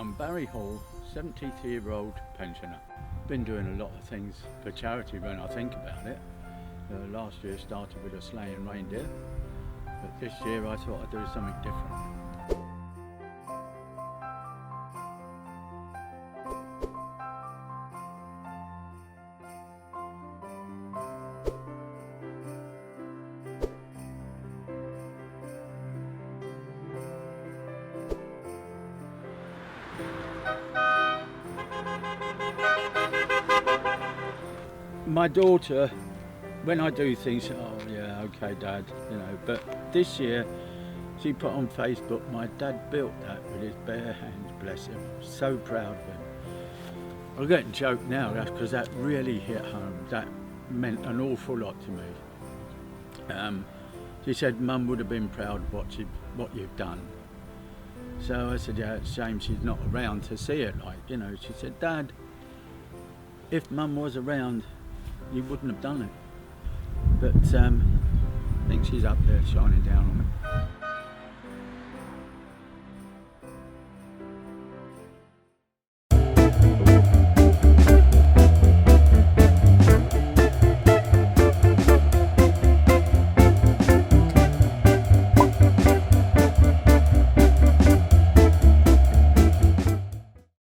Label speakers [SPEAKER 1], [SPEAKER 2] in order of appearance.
[SPEAKER 1] I'm Barry Hall, 73-year-old pensioner. Been doing a lot of things for charity when I think about it. Last year started with a sleigh and reindeer, but this year I thought I'd do something different. My daughter, when I do things, oh yeah, okay Dad, you know, but this year she put on Facebook, my dad built that with his bare hands, bless him. I'm so proud of him. I'm getting choked now because that really hit home. That meant an awful lot to me. She said Mum would have been proud of what you've done. So I said, yeah, it's a shame she's not around to see it, like, you know. She said, Dad, if Mum was around, you wouldn't have done it. But I think she's up there shining down on me.